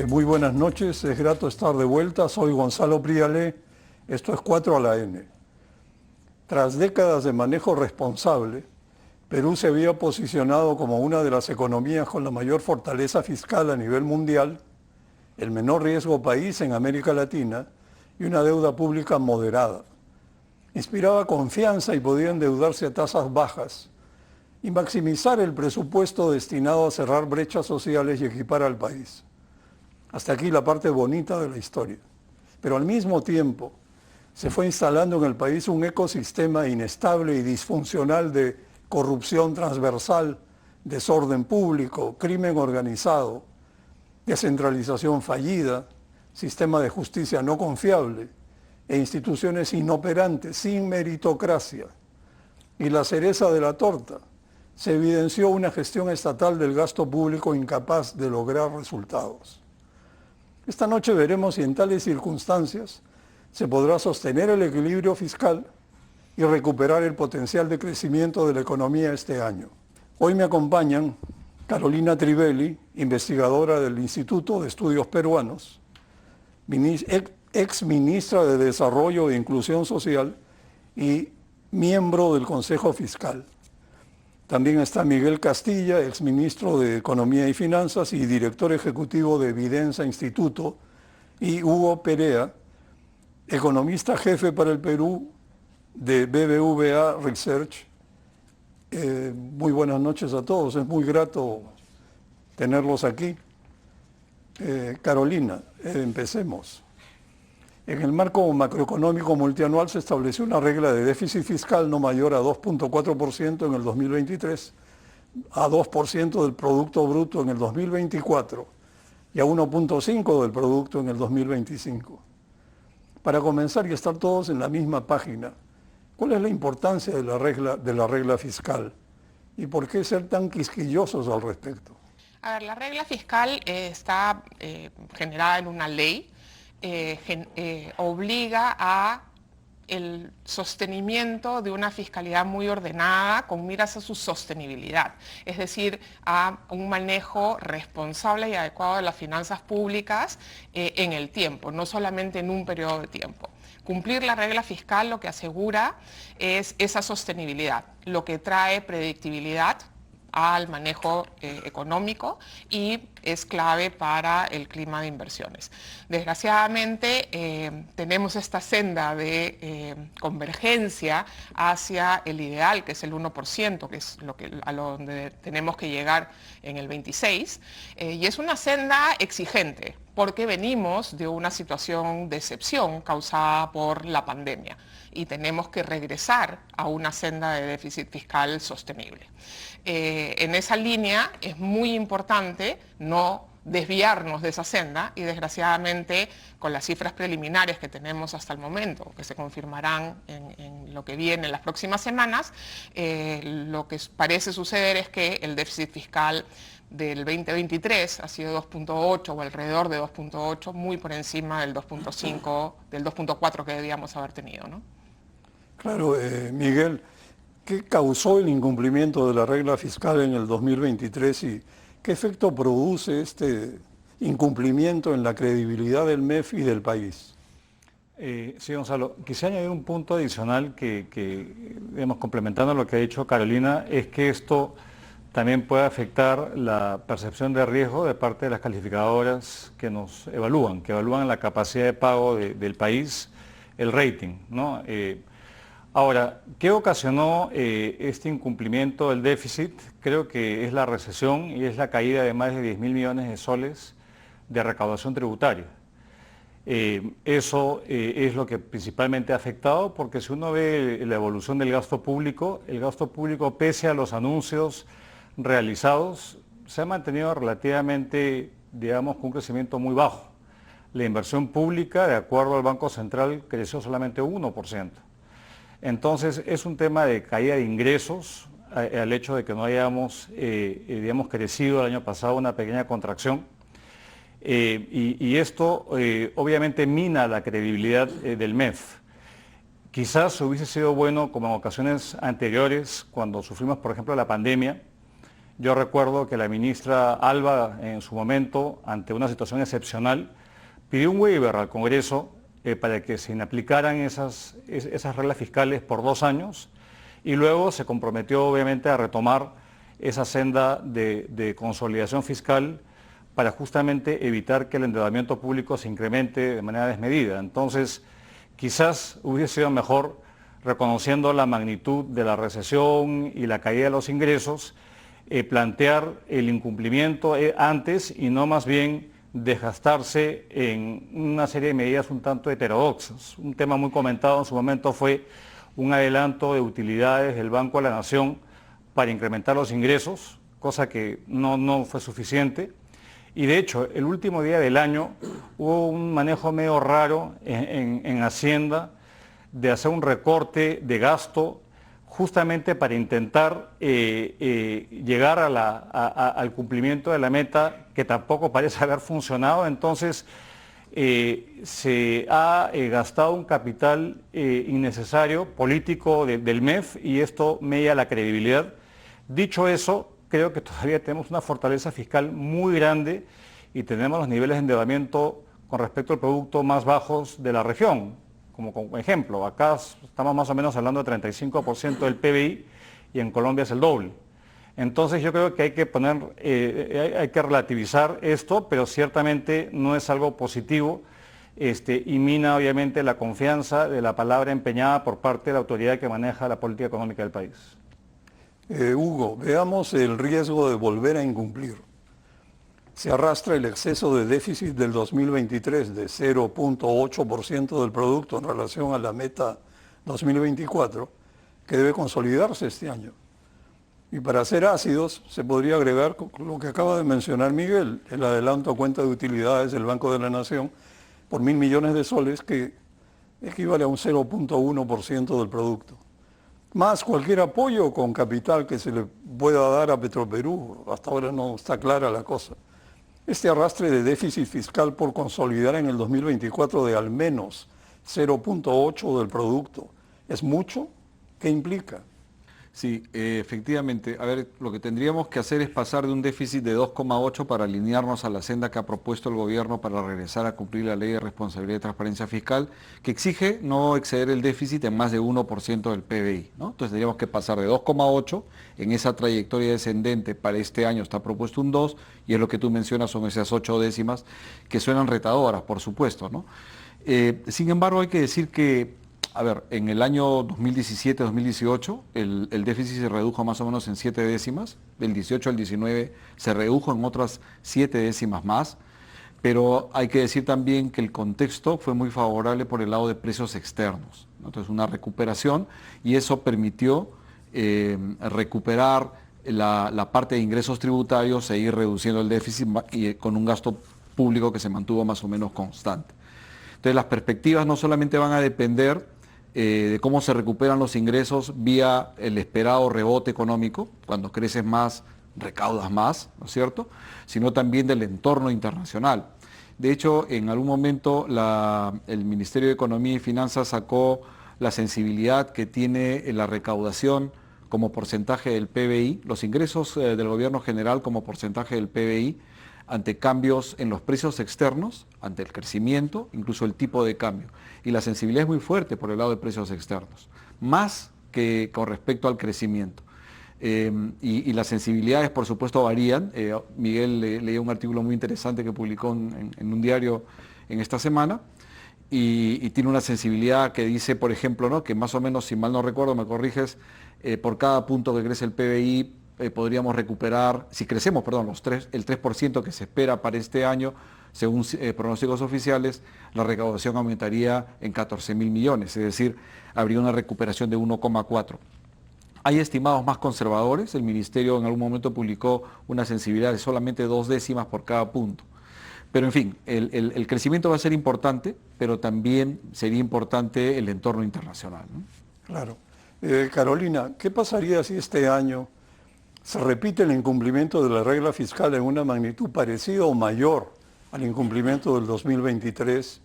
Muy buenas noches, es grato estar de vuelta. Soy Gonzalo Prialé, esto es 4 a la N. Tras décadas de manejo responsable, Perú se había posicionado como una de las economías con la mayor fortaleza fiscal a nivel mundial, el menor riesgo país en América Latina y una deuda pública moderada. Inspiraba confianza y podía endeudarse a tasas bajas y maximizar el presupuesto destinado a cerrar brechas sociales y equipar al país. Hasta aquí la parte bonita de la historia. Pero al mismo tiempo se fue instalando en el país un ecosistema inestable y disfuncional de corrupción transversal, desorden público, crimen organizado, descentralización fallida, sistema de justicia no confiable e instituciones inoperantes, sin meritocracia. Y la cereza de la torta, se evidenció una gestión estatal del gasto público incapaz de lograr resultados. Esta noche veremos si en tales circunstancias se podrá sostener el equilibrio fiscal y recuperar el potencial de crecimiento de la economía este año. Hoy me acompañan Carolina Trivelli, investigadora del Instituto de Estudios Peruanos, ex ministra de Desarrollo e Inclusión Social y miembro del Consejo Fiscal. También está Miguel Castilla, exministro de Economía y Finanzas y director ejecutivo de Evidenza Instituto, y Hugo Perea, economista jefe para el Perú de BBVA Research. Muy buenas noches a todos, es muy grato tenerlos aquí. Carolina, empecemos. En el marco macroeconómico multianual se estableció una regla de déficit fiscal no mayor a 2.4% en el 2023, a 2% del Producto Bruto en el 2024 y a 1.5% del Producto en el 2025. Para comenzar y estar todos en la misma página, ¿cuál es la importancia de la regla fiscal y por qué ser tan quisquillosos al respecto? A ver, la regla fiscal está generada en una ley. Obliga a el sostenimiento de una fiscalidad muy ordenada con miras a su sostenibilidad, es decir, a un manejo responsable y adecuado de las finanzas públicas en el tiempo, no solamente en un periodo de tiempo. Cumplir la regla fiscal lo que asegura es esa sostenibilidad, lo que trae predictibilidad al manejo económico y es clave para el clima de inversiones. Desgraciadamente tenemos esta senda de convergencia hacia el ideal, que es el 1%, que es a donde tenemos que llegar en el 26, y es una senda exigente, porque venimos de una situación de excepción causada por la pandemia y tenemos que regresar a una senda de déficit fiscal sostenible. En esa línea es muy importante no desviarnos de esa senda y desgraciadamente con las cifras preliminares que tenemos hasta el momento, que se confirmarán en lo que viene en las próximas semanas, lo que parece suceder es que el déficit fiscal del 2023 ha sido 2.8 o alrededor de 2.8, muy por encima del 2.5, del 2.4 que debíamos haber tenido, ¿no? Claro, Miguel, ¿qué causó el incumplimiento de la regla fiscal en el 2023 y qué efecto produce este incumplimiento en la credibilidad del MEF y del país? Sí, Gonzalo, quisiera añadir un punto adicional digamos, complementando lo que ha dicho Carolina, es que esto también puede afectar la percepción de riesgo de parte de las calificadoras que nos evalúan, que evalúan la capacidad de pago del país, el rating, ¿no? Ahora, ¿qué ocasionó este incumplimiento del déficit? Creo que es la recesión y es la caída de más de 10.000 millones de soles de recaudación tributaria. Eso es lo que principalmente ha afectado, porque si uno ve la evolución del gasto público, el gasto público, pese a los anuncios realizados, se ha mantenido relativamente, digamos, con un crecimiento muy bajo. La inversión pública, de acuerdo al Banco Central, creció solamente 1%. Entonces, es un tema de caída de ingresos, al hecho de que no hayamos, digamos, crecido el año pasado, una pequeña contracción. Y esto obviamente mina la credibilidad del MEF. Quizás hubiese sido bueno, como en ocasiones anteriores, cuando sufrimos, por ejemplo, la pandemia, Yo recuerdo que la ministra Alba, en su momento, ante una situación excepcional, pidió un waiver al Congreso para que se inaplicaran esas reglas fiscales por 2 años, y luego se comprometió obviamente a retomar esa senda de consolidación fiscal para justamente evitar que el endeudamiento público se incremente de manera desmedida. Entonces, quizás hubiese sido mejor, reconociendo la magnitud de la recesión y la caída de los ingresos, plantear el incumplimiento antes y no más bien desgastarse en una serie de medidas un tanto heterodoxas. Un tema muy comentado en su momento fue un adelanto de utilidades del Banco de la Nación para incrementar los ingresos, cosa que no fue suficiente. Y de hecho, el último día del año hubo un manejo medio raro en Hacienda de hacer un recorte de gasto justamente para intentar llegar al cumplimiento de la meta, que tampoco parece haber funcionado. Entonces, se ha gastado un capital innecesario político del MEF, y esto media la credibilidad. Dicho eso, creo que todavía tenemos una fortaleza fiscal muy grande y tenemos los niveles de endeudamiento con respecto al producto más bajos de la región. Como ejemplo, acá estamos más o menos hablando de 35% del PBI y en Colombia es el doble. Entonces yo creo que hay que relativizar esto, pero ciertamente no es algo positivo y mina obviamente la confianza de la palabra empeñada por parte de la autoridad que maneja la política económica del país. Hugo, veamos el riesgo de volver a incumplir. Se arrastra el exceso de déficit del 2023 de 0.8% del producto en relación a la meta 2024, que debe consolidarse este año. Y para ser ácidos, se podría agregar lo que acaba de mencionar Miguel, el adelanto a cuenta de utilidades del Banco de la Nación por 1.000 millones de soles, que equivale a un 0.1% del producto. Más cualquier apoyo con capital que se le pueda dar a Petroperú. Hasta ahora no está clara la cosa. Este arrastre de déficit fiscal por consolidar en el 2024 de al menos 0.8 del producto, ¿es mucho? ¿Qué implica? Sí, efectivamente. A ver, lo que tendríamos que hacer es pasar de un déficit de 2,8 para alinearnos a la senda que ha propuesto el gobierno para regresar a cumplir la ley de responsabilidad y transparencia fiscal, que exige no exceder el déficit en más de 1% del PBI, ¿no? Entonces tendríamos que pasar de 2,8, en esa trayectoria descendente para este año está propuesto un 2, y es lo que tú mencionas, son esas 8 décimas que suenan retadoras, por supuesto, ¿no? Sin embargo, hay que decir que, a ver, en el año 2017-2018 el déficit se redujo más o menos en 7 décimas, del 18 al 19 se redujo en otras 7 décimas más, pero hay que decir también que el contexto fue muy favorable por el lado de precios externos, ¿no? Entonces una recuperación, y eso permitió recuperar la parte de ingresos tributarios e ir reduciendo el déficit y con un gasto público que se mantuvo más o menos constante. Entonces las perspectivas no solamente van a depender de cómo se recuperan los ingresos vía el esperado rebote económico, cuando creces más, recaudas más, ¿no es cierto?, sino también del entorno internacional. De hecho, en algún momento el Ministerio de Economía y Finanzas sacó la sensibilidad que tiene la recaudación como porcentaje del PBI, los ingresos del gobierno general como porcentaje del PBI, ante cambios en los precios externos, ante el crecimiento, incluso el tipo de cambio. Y la sensibilidad es muy fuerte por el lado de precios externos, más que con respecto al crecimiento. Y las sensibilidades, por supuesto, varían. Miguel leía un artículo muy interesante que publicó en un diario en esta semana, y tiene una sensibilidad que dice, por ejemplo, ¿no?, que más o menos, si mal no recuerdo, me corriges, por cada punto que crece el PBI, podríamos recuperar, si crecemos, perdón, el 3% que se espera para este año, según pronósticos oficiales, la recaudación aumentaría en 14.000 millones, es decir, habría una recuperación de 1,4. Hay estimados más conservadores, el Ministerio en algún momento publicó una sensibilidad de solamente 2 décimas por cada punto. Pero en fin, el crecimiento va a ser importante, pero también sería importante el entorno internacional, ¿no? Claro. Carolina, ¿qué pasaría si este año se repite el incumplimiento de la regla fiscal en una magnitud parecida o mayor al incumplimiento del 2023?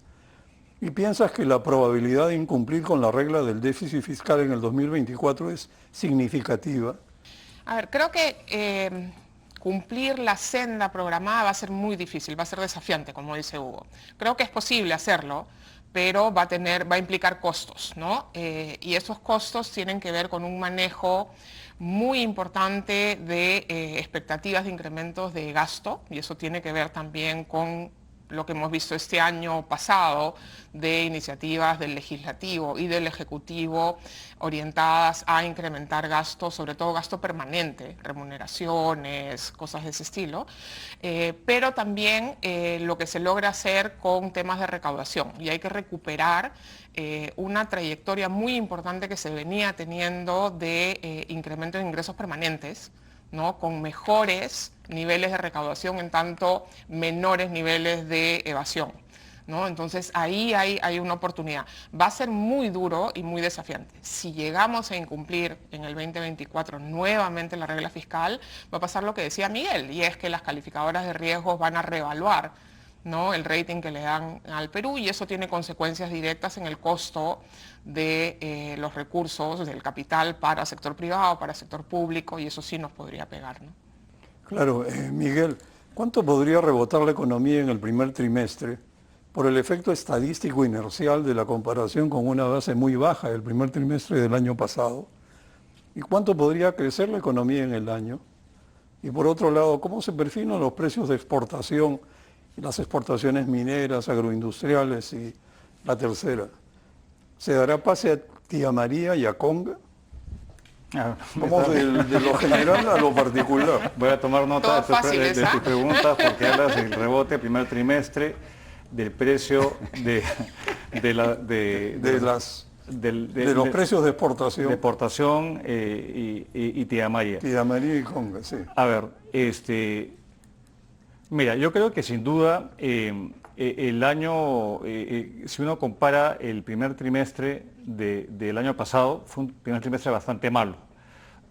¿Y piensas que la probabilidad de incumplir con la regla del déficit fiscal en el 2024 es significativa? A ver, creo que cumplir la senda programada va a ser muy difícil, va a ser desafiante, como dice Hugo. Creo que es posible hacerlo, pero va a implicar costos, ¿no? Y esos costos tienen que ver con un manejo muy importante de expectativas de incrementos de gasto, y eso tiene que ver también con lo que hemos visto este año pasado de iniciativas del legislativo y del ejecutivo orientadas a incrementar gasto, sobre todo gasto permanente, remuneraciones, cosas de ese estilo, pero también lo que se logra hacer con temas de recaudación, y hay que recuperar una trayectoria muy importante que se venía teniendo de incremento de ingresos permanentes, ¿no? Con mejores niveles de recaudación, en tanto menores niveles de evasión, ¿no? Entonces ahí hay una oportunidad. Va a ser muy duro y muy desafiante. Si llegamos a incumplir en el 2024 nuevamente la regla fiscal, va a pasar lo que decía Miguel, y es que las calificadoras de riesgos van a reevaluar, ¿no?, el rating que le dan al Perú, y eso tiene consecuencias directas en el costo de los recursos, del capital para sector privado, para sector público, y eso sí nos podría pegar, ¿no? Claro, Miguel, ¿cuánto podría rebotar la economía en el primer trimestre por el efecto estadístico inercial de la comparación con una base muy baja del primer trimestre del año pasado? ¿Y cuánto podría crecer la economía en el año? Y por otro lado, ¿cómo se perfilan los precios de exportación, las exportaciones mineras, agroindustriales y la tercera? ¿Se dará pase a Tía María y a Conga? Vamos de lo general a lo particular. Voy a tomar nota de tus preguntas, porque hablas del rebote primer trimestre, del precio de los precios de exportación. De exportación y Tía María. Tía María y Conga, sí. A ver, mira, yo creo que sin duda el año, si uno compara el primer trimestre del año pasado, fue un primer trimestre bastante malo.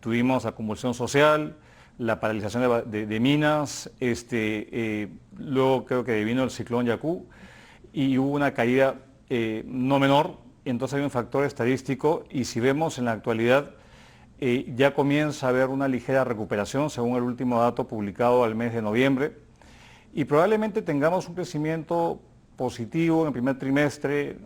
Tuvimos acumulación social, la paralización de minas, luego creo que vino el ciclón Yaku y hubo una caída no menor, entonces hay un factor estadístico, y si vemos en la actualidad ya comienza a haber una ligera recuperación según el último dato publicado al mes de noviembre, y probablemente tengamos un crecimiento positivo en el primer trimestre.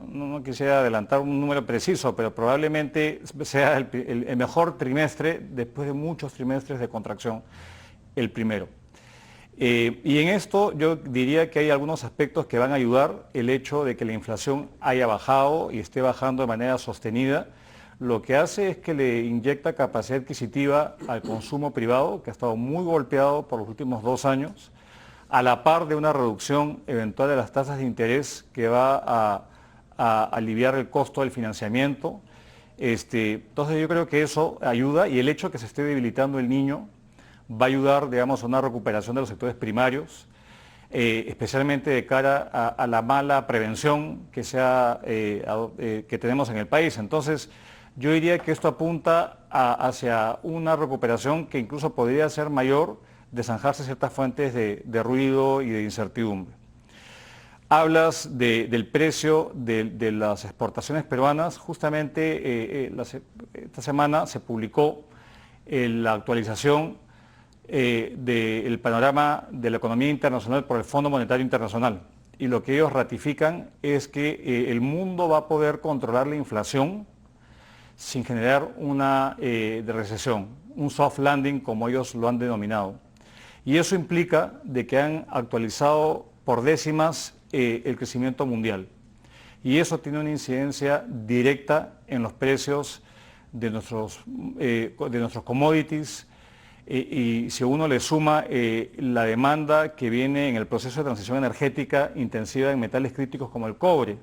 No quisiera adelantar un número preciso, pero probablemente sea el mejor trimestre después de muchos trimestres de contracción, el primero. Y en esto yo diría que hay algunos aspectos que van a ayudar. El hecho de que la inflación haya bajado y esté bajando de manera sostenida, lo que hace es que le inyecta capacidad adquisitiva al consumo privado, que ha estado muy golpeado por los últimos 2 años, a la par de una reducción eventual de las tasas de interés que va a aliviar el costo del financiamiento. Entonces yo creo que eso ayuda, y el hecho de que se esté debilitando el niño va a ayudar, digamos, a una recuperación de los sectores primarios, especialmente de cara a la mala prevención que tenemos en el país. Entonces yo diría que esto apunta hacia una recuperación que incluso podría ser mayor, de zanjarse ciertas fuentes de ruido y de incertidumbre. Hablas del precio de las exportaciones peruanas. Justamente esta semana se publicó la actualización del panorama de la economía internacional por el Fondo Monetario Internacional, y lo que ellos ratifican es que el mundo va a poder controlar la inflación sin generar una recesión, un soft landing como ellos lo han denominado. Y eso implica de que han actualizado por décimas el crecimiento mundial. Y eso tiene una incidencia directa en los precios de nuestros commodities, y si uno le suma la demanda que viene en el proceso de transición energética intensiva en metales críticos como el cobre,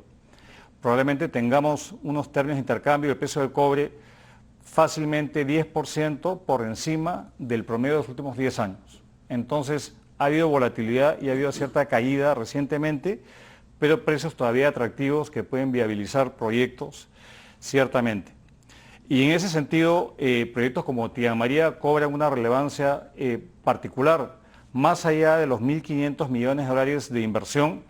probablemente tengamos unos términos de intercambio del precio del cobre fácilmente 10% por encima del promedio de los últimos 10 años. Entonces ha habido volatilidad y ha habido cierta caída recientemente, pero precios todavía atractivos que pueden viabilizar proyectos, ciertamente. Y en ese sentido, proyectos como Tía María cobran una relevancia particular. Más allá de los 1.500 millones de dólares de inversión,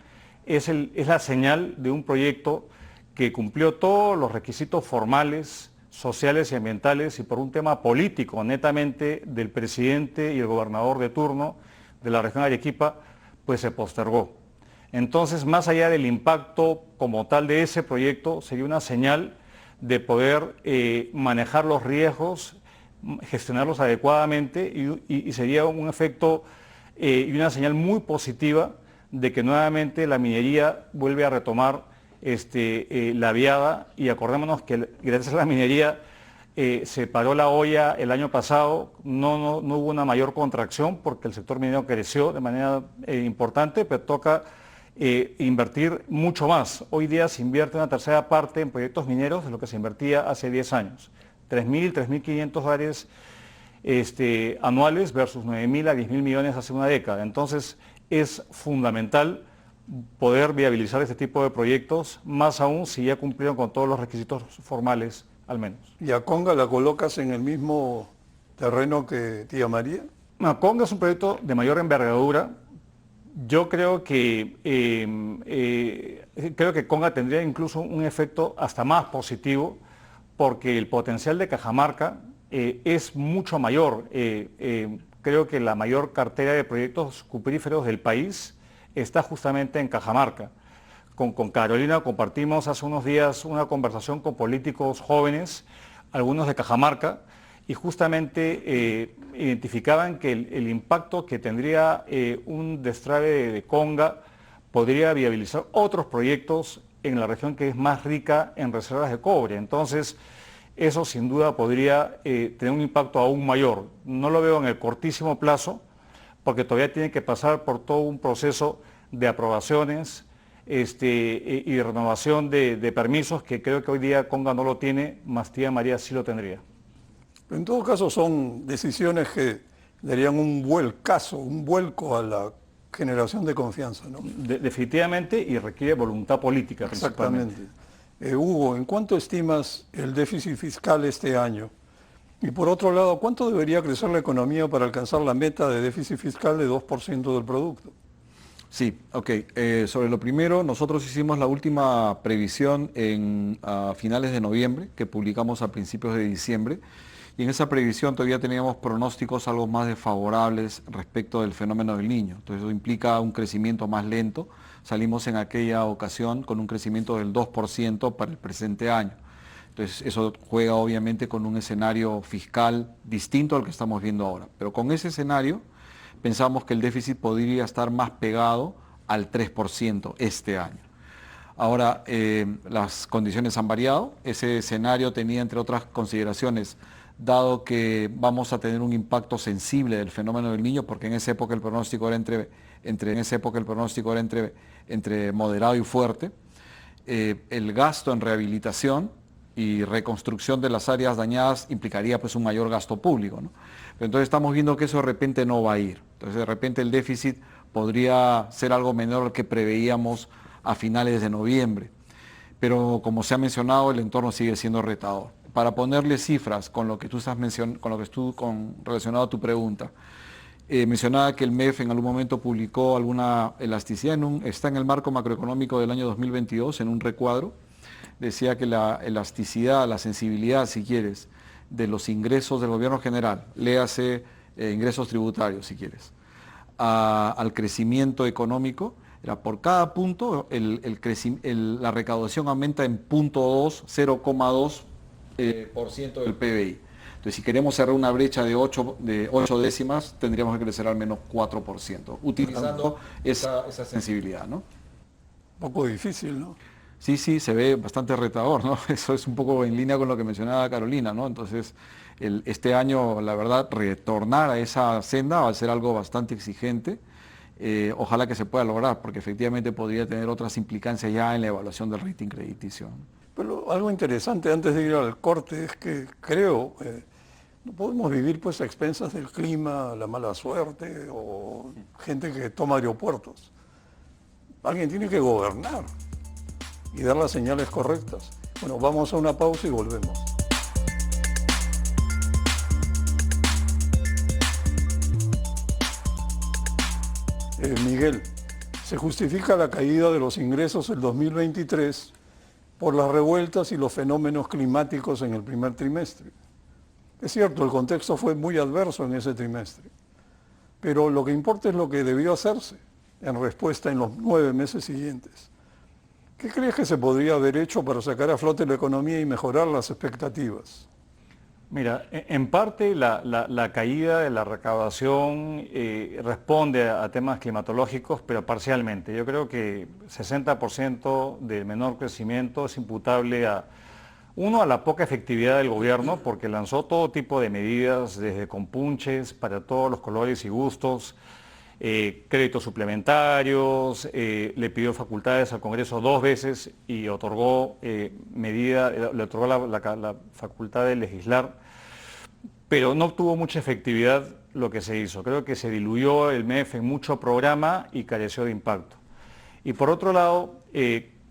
es la señal de un proyecto que cumplió todos los requisitos formales sociales y ambientales y por un tema político netamente del presidente y el gobernador de turno de la región de Arequipa, pues se postergó. Entonces, más allá del impacto como tal de ese proyecto, sería una señal de poder manejar los riesgos, gestionarlos adecuadamente y sería un efecto y una señal muy positiva de que nuevamente la minería vuelve a retomar la viada, y acordémonos que gracias a la minería se paró la olla el año pasado, no hubo una mayor contracción porque el sector minero creció de manera importante, pero toca invertir mucho más. Hoy día se invierte una tercera parte en proyectos mineros de lo que se invertía hace 10 años, 3.000, 3.500 dólares anuales versus 9.000 a 10.000 millones hace una década. Entonces es fundamental poder viabilizar este tipo de proyectos, más aún si ya cumplieron con todos los requisitos formales al menos. ¿Y a Conga la colocas en el mismo terreno que Tía María? Conga es un proyecto de mayor envergadura. Yo creo que Conga tendría incluso un efecto hasta más positivo porque el potencial de Cajamarca es mucho mayor. Creo que la mayor cartera de proyectos cupríferos del país está justamente en Cajamarca. Con Carolina compartimos hace unos días una conversación con políticos jóvenes, algunos de Cajamarca, y justamente identificaban que el impacto que tendría un destrabe de Conga podría viabilizar otros proyectos en la región que es más rica en reservas de cobre. Entonces, eso sin duda podría tener un impacto aún mayor. No lo veo en el cortísimo plazo, porque todavía tiene que pasar por todo un proceso de aprobaciones y renovación de permisos, que creo que hoy día Conga no lo tiene, más Tía María sí lo tendría. En todo caso son decisiones que darían un vuelco a la generación de confianza, ¿no? Definitivamente, y requiere voluntad política principalmente. Exactamente. Hugo, ¿en cuánto estimas el déficit fiscal este año? Y por otro lado, ¿cuánto debería crecer la economía para alcanzar la meta de déficit fiscal de 2% del producto? Sí, ok. Sobre lo primero, nosotros hicimos la última previsión a finales de noviembre, que publicamos a principios de diciembre, y en esa previsión todavía teníamos pronósticos algo más desfavorables respecto del fenómeno del Niño. Entonces eso implica un crecimiento más lento. Salimos en aquella ocasión con un crecimiento del 2% para el presente año. Entonces eso juega obviamente con un escenario fiscal distinto al que estamos viendo ahora. Pero con ese escenario pensamos que el déficit podría estar más pegado al 3% este año. Ahora, las condiciones han variado. Ese escenario tenía, entre otras consideraciones, dado que vamos a tener un impacto sensible del fenómeno del Niño, porque en esa época el pronóstico era entre moderado y fuerte. El gasto en rehabilitación y reconstrucción de las áreas dañadas implicaría pues un mayor gasto público, ¿no? Pero entonces estamos viendo que eso de repente no va a ir. Entonces de repente el déficit podría ser algo menor al que preveíamos a finales de noviembre. Pero como se ha mencionado, el entorno sigue siendo retador. Para ponerle cifras con lo que tú estás relacionado a tu pregunta, mencionaba que el MEF en algún momento publicó alguna elasticidad, está en el marco macroeconómico del año 2022, en un recuadro. Decía que la elasticidad, la sensibilidad, si quieres, de los ingresos del gobierno general, léase ingresos tributarios, si quieres, al crecimiento económico, era por cada punto la recaudación aumenta en 0,2% del PBI. Entonces, si queremos cerrar una brecha de 8 décimas, tendríamos que crecer al menos 4%, utilizando esa sensibilidad, ¿no? Un poco difícil, ¿no? Sí, se ve bastante retador, ¿no? Eso es un poco en línea con lo que mencionaba Carolina, ¿no? Entonces, este año, la verdad, retornar a esa senda va a ser algo bastante exigente. Ojalá que se pueda lograr, porque efectivamente podría tener otras implicancias ya en la evaluación del rating crediticio. Pero algo interesante antes de ir al corte es que creo, no podemos vivir pues a expensas del clima, la mala suerte o gente que toma aeropuertos. Alguien tiene que gobernar y dar las señales correctas. Bueno, vamos a una pausa y volvemos. Miguel, se justifica la caída de los ingresos del 2023 por las revueltas y los fenómenos climáticos en el primer trimestre. Es cierto, el contexto fue muy adverso en ese trimestre, pero lo que importa es lo que debió hacerse en respuesta en los 9 meses siguientes. ¿Qué crees que se podría haber hecho para sacar a flote la economía y mejorar las expectativas? Mira, en parte la caída de la recaudación responde a temas climatológicos, pero parcialmente. Yo creo que 60% del menor crecimiento es imputable a la poca efectividad del gobierno, porque lanzó todo tipo de medidas, desde compunches para todos los colores y gustos, créditos suplementarios, le pidió facultades al Congreso 2 veces y otorgó le otorgó la facultad de legislar, pero no tuvo mucha efectividad lo que se hizo. Creo que se diluyó el MEF en mucho programa y careció de impacto. Y por otro lado,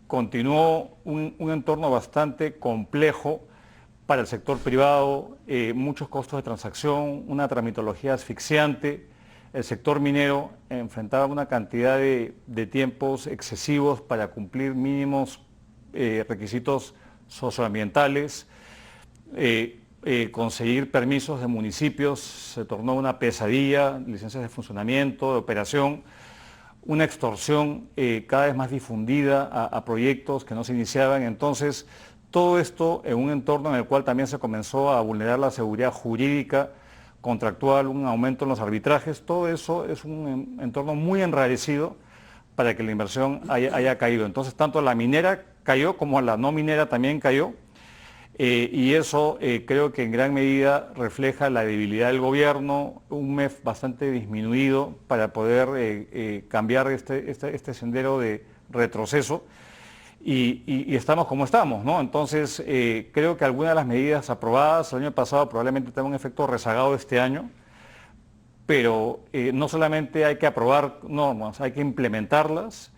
continuó un entorno bastante complejo para el sector privado, muchos costos de transacción, una tramitología asfixiante. El sector minero enfrentaba una cantidad de tiempos excesivos para cumplir mínimos requisitos socioambientales. Conseguir permisos de municipios se tornó una pesadilla, licencias de funcionamiento, de operación, una extorsión cada vez más difundida a proyectos que no se iniciaban. Entonces, todo esto en un entorno en el cual también se comenzó a vulnerar la seguridad jurídica, contractual, un aumento en los arbitrajes. Todo eso es un entorno muy enrarecido para que la inversión haya caído. Entonces, tanto la minera cayó como la no minera también cayó. Y eso creo que en gran medida refleja la debilidad del gobierno, un MEF bastante disminuido para poder cambiar este sendero de retroceso, y estamos como estamos, ¿no? Entonces creo que algunas de las medidas aprobadas el año pasado probablemente tengan un efecto rezagado este año, pero no solamente hay que aprobar normas, hay que implementarlas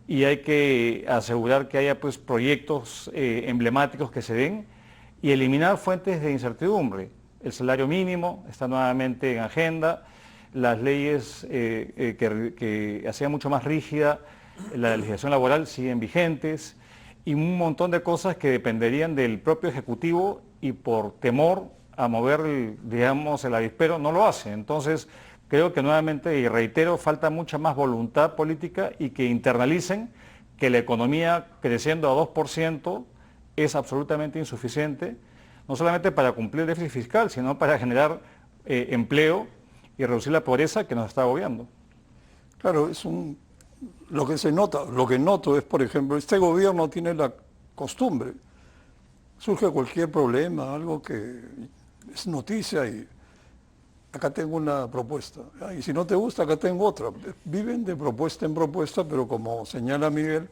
y hay que asegurar que haya pues proyectos emblemáticos que se den, y eliminar fuentes de incertidumbre. El salario mínimo está nuevamente en agenda, las leyes que hacían mucho más rígida la legislación laboral siguen vigentes, y un montón de cosas que dependerían del propio Ejecutivo, y por temor a mover, digamos, el avispero no lo hace. Entonces creo que nuevamente, y reitero, falta mucha más voluntad política y que internalicen que la economía creciendo a 2% es absolutamente insuficiente, no solamente para cumplir el déficit fiscal, sino para generar empleo y reducir la pobreza que nos está agobiando. Claro, lo que se nota, lo que noto es, por ejemplo, este gobierno tiene la costumbre, surge cualquier problema, algo que es noticia, y acá tengo una propuesta, y si no te gusta, acá tengo otra. Viven de propuesta en propuesta, pero como señala Miguel,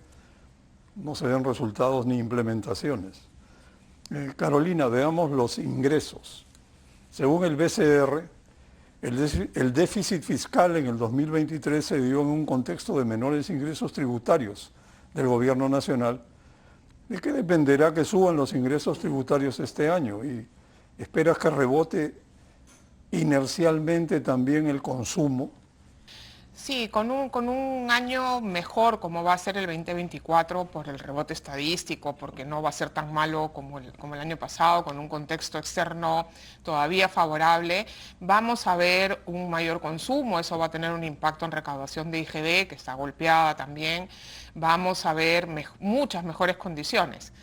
no se ven resultados ni implementaciones. Carolina, veamos los ingresos. Según el BCR, el déficit fiscal en el 2023 se dio en un contexto de menores ingresos tributarios del gobierno nacional. ¿De qué dependerá que suban los ingresos tributarios este año? ¿Y esperas que rebote inercialmente también el consumo? Sí, con un año mejor como va a ser el 2024 por el rebote estadístico, porque no va a ser tan malo como el año pasado, con un contexto externo todavía favorable, vamos a ver un mayor consumo. Eso va a tener un impacto en recaudación de IGD, que está golpeada también. Vamos a ver muchas mejores condiciones.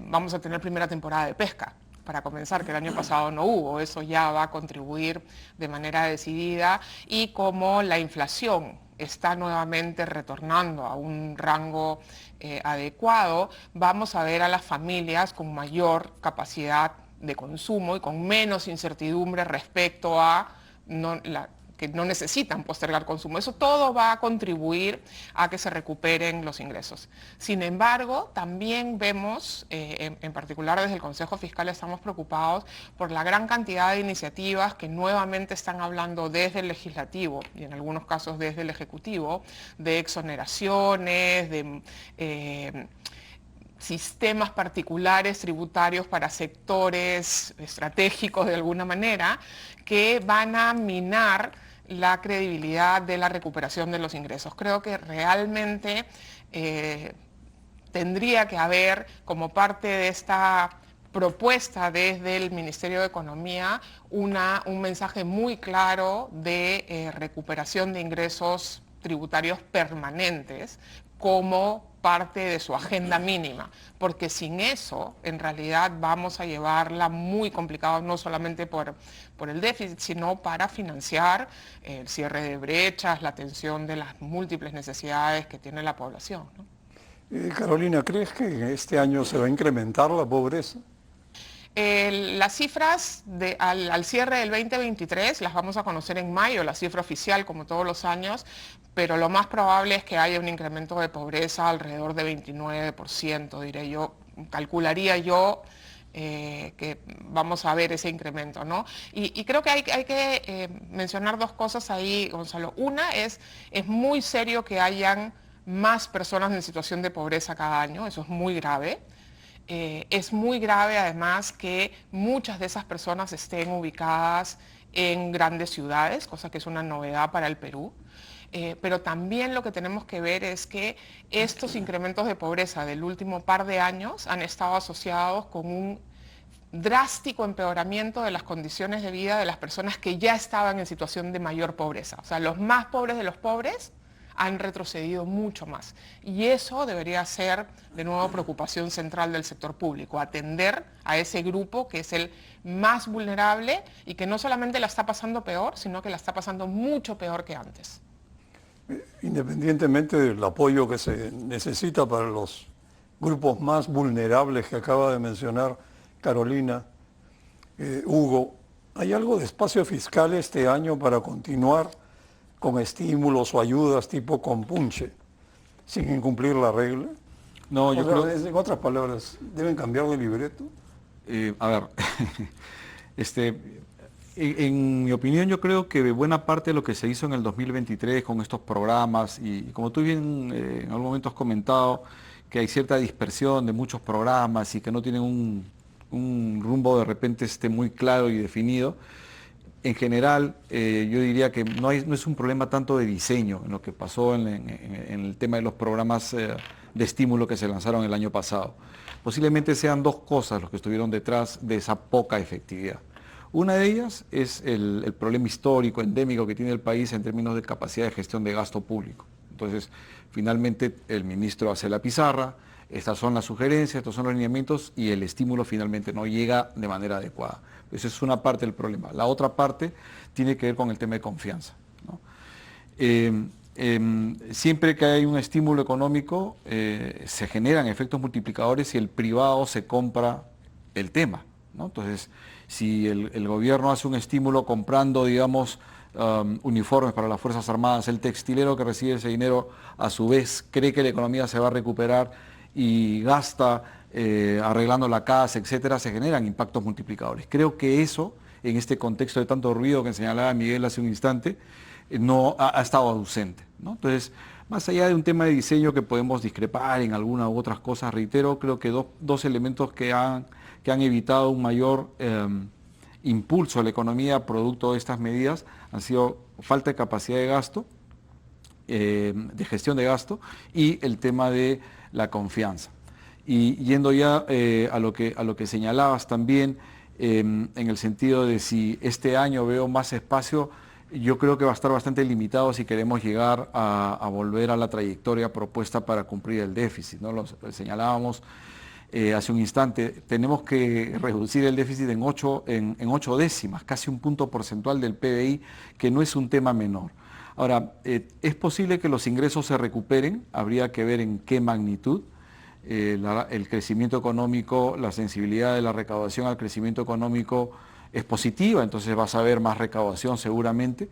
Vamos a tener primera temporada de pesca, para comenzar, que el año pasado no hubo. Eso ya va a contribuir de manera decidida, y como la inflación está nuevamente retornando a un rango adecuado, vamos a ver a las familias con mayor capacidad de consumo y con menos incertidumbre respecto a que no necesitan postergar consumo. Eso todo va a contribuir a que se recuperen los ingresos. Sin embargo, también vemos, en particular desde el Consejo Fiscal estamos preocupados por la gran cantidad de iniciativas que nuevamente están hablando desde el Legislativo y en algunos casos desde el Ejecutivo, de exoneraciones, de sistemas particulares tributarios para sectores estratégicos de alguna manera, que van a minar la credibilidad de la recuperación de los ingresos. Creo que realmente tendría que haber, como parte de esta propuesta desde el Ministerio de Economía, un mensaje muy claro de recuperación de ingresos tributarios permanentes como parte de su agenda mínima, porque sin eso en realidad vamos a llevarla muy complicado, no solamente por el déficit, sino para financiar el cierre de brechas, la atención de las múltiples necesidades que tiene la población, ¿no? Carolina, ¿crees que este año se va a incrementar la pobreza? Las cifras al cierre del 2023 las vamos a conocer en mayo, la cifra oficial como todos los años, pero lo más probable es que haya un incremento de pobreza alrededor de 29%, diré yo, calcularía yo que vamos a ver ese incremento, ¿no? Y creo que hay que mencionar dos cosas ahí, Gonzalo. Una es muy serio que hayan más personas en situación de pobreza cada año, eso es muy grave. Es muy grave además que muchas de esas personas estén ubicadas en grandes ciudades, cosa que es una novedad para el Perú. Pero también lo que tenemos que ver es que estos incrementos de pobreza del último par de años han estado asociados con un drástico empeoramiento de las condiciones de vida de las personas que ya estaban en situación de mayor pobreza. O sea, los más pobres de los pobres han retrocedido mucho más. Y eso debería ser, de nuevo, preocupación central del sector público, atender a ese grupo que es el más vulnerable y que no solamente la está pasando peor, sino que la está pasando mucho peor que antes. Independientemente del apoyo que se necesita para los grupos más vulnerables que acaba de mencionar Carolina, Hugo, ¿hay algo de espacio fiscal este año para continuar con estímulos o ayudas tipo compunche, sin incumplir la regla? No, yo creo... En otras palabras, ¿deben cambiar de libreto? A ver, en mi opinión yo creo que buena parte de lo que se hizo en el 2023 con estos programas, y como tú bien en algún momento has comentado, que hay cierta dispersión de muchos programas y que no tienen un rumbo de repente muy claro y definido. En general, yo diría que no es un problema tanto de diseño en lo que pasó en el tema de los programas de estímulo que se lanzaron el año pasado. Posiblemente sean dos cosas los que estuvieron detrás de esa poca efectividad. Una de ellas es el problema histórico, endémico que tiene el país en términos de capacidad de gestión de gasto público. Entonces, finalmente el ministro hace la pizarra, estas son las sugerencias, estos son los lineamientos y el estímulo finalmente no llega de manera adecuada. Esa es una parte del problema. La otra parte tiene que ver con el tema de confianza, ¿no? Siempre que hay un estímulo económico, se generan efectos multiplicadores y el privado se compra el tema, ¿no? Entonces, si el gobierno hace un estímulo comprando, digamos, uniformes para las Fuerzas Armadas, el textilero que recibe ese dinero a su vez cree que la economía se va a recuperar y gasta arreglando la casa, etcétera, se generan impactos multiplicadores. Creo que eso, en este contexto de tanto ruido que señalaba Miguel hace un instante, no ha estado ausente, ¿no? Entonces, más allá de un tema de diseño que podemos discrepar en algunas u otras cosas, reitero, creo que dos elementos que han evitado un mayor impulso a la economía producto de estas medidas han sido falta de capacidad de gasto, de gestión de gasto, y el tema de la confianza. Y yendo ya a lo que señalabas también, en el sentido de si este año veo más espacio, yo creo que va a estar bastante limitado si queremos llegar a volver a la trayectoria propuesta para cumplir el déficit, ¿no? Lo señalábamos hace un instante, tenemos que reducir el déficit en 8 décimas, casi un punto porcentual del PBI, que no es un tema menor. Ahora, es posible que los ingresos se recuperen, habría que ver en qué magnitud. El crecimiento económico, la sensibilidad de la recaudación al crecimiento económico es positiva, entonces vas a ver más recaudación seguramente.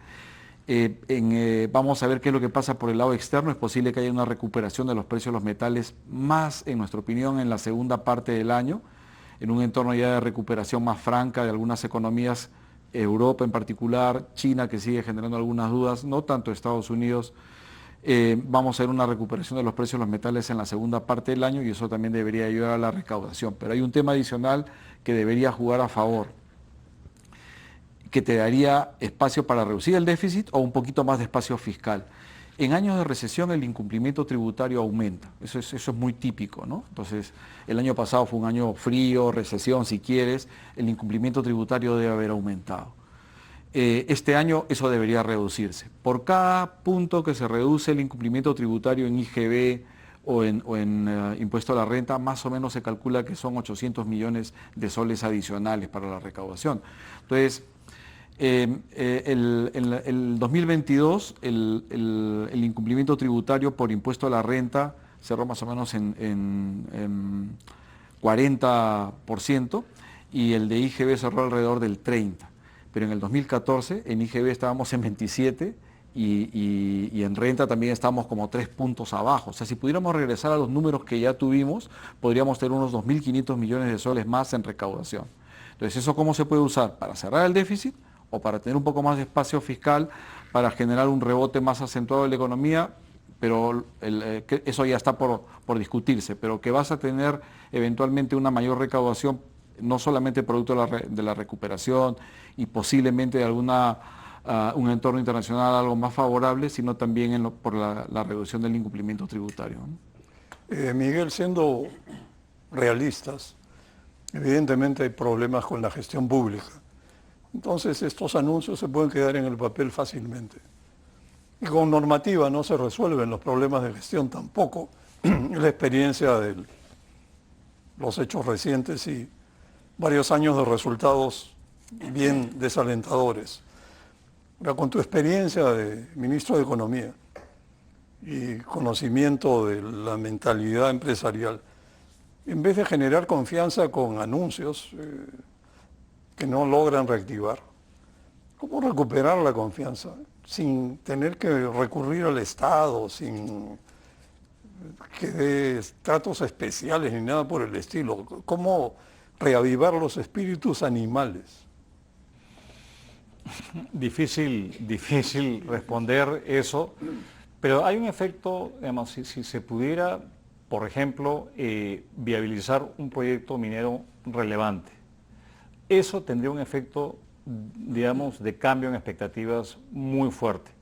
Vamos a ver qué es lo que pasa por el lado externo. Es posible que haya una recuperación de los precios de los metales más, en nuestra opinión, en la segunda parte del año, en un entorno ya de recuperación más franca de algunas economías, Europa en particular, China que sigue generando algunas dudas, no tanto Estados Unidos. Vamos a ver una recuperación de los precios de los metales en la segunda parte del año y eso también debería ayudar a la recaudación. Pero hay un tema adicional que debería jugar a favor, que te daría espacio para reducir el déficit o un poquito más de espacio fiscal. En años de recesión el incumplimiento tributario aumenta, eso es muy típico, ¿no? Entonces, el año pasado fue un año frío, recesión si quieres, el incumplimiento tributario debe haber aumentado. Este año eso debería reducirse. Por cada punto que se reduce el incumplimiento tributario en IGB o en impuesto a la renta, más o menos se calcula que son 800 millones de soles adicionales para la recaudación. Entonces, el 2022 el incumplimiento tributario por impuesto a la renta cerró más o menos en 40% y el de IGB cerró alrededor del 30%. Pero en el 2014 en IGB estábamos en 27% y en renta también estábamos como 3 puntos abajo. O sea, si pudiéramos regresar a los números que ya tuvimos, podríamos tener unos 2.500 millones de soles más en recaudación. Entonces, ¿eso cómo se puede usar? Para cerrar el déficit o para tener un poco más de espacio fiscal, para generar un rebote más acentuado de la economía, pero eso ya está por discutirse, pero que vas a tener eventualmente una mayor recaudación, no solamente producto de la recuperación y posiblemente de un entorno internacional algo más favorable, sino también por la reducción del incumplimiento tributario, ¿no? Miguel, siendo realistas, evidentemente hay problemas con la gestión pública. Entonces estos anuncios se pueden quedar en el papel fácilmente. Y con normativa no se resuelven los problemas de gestión tampoco. La experiencia de los hechos recientes y varios años de resultados bien desalentadores. Ahora, con tu experiencia de ministro de Economía y conocimiento de la mentalidad empresarial, en vez de generar confianza con anuncios que no logran reactivar, ¿cómo recuperar la confianza sin tener que recurrir al Estado, sin que dé tratos especiales ni nada por el estilo? ¿Cómo reavivar los espíritus animales? Difícil responder eso, pero hay un efecto, digamos, si se pudiera, por ejemplo, viabilizar un proyecto minero relevante. Eso tendría un efecto, digamos, de cambio en expectativas muy fuerte.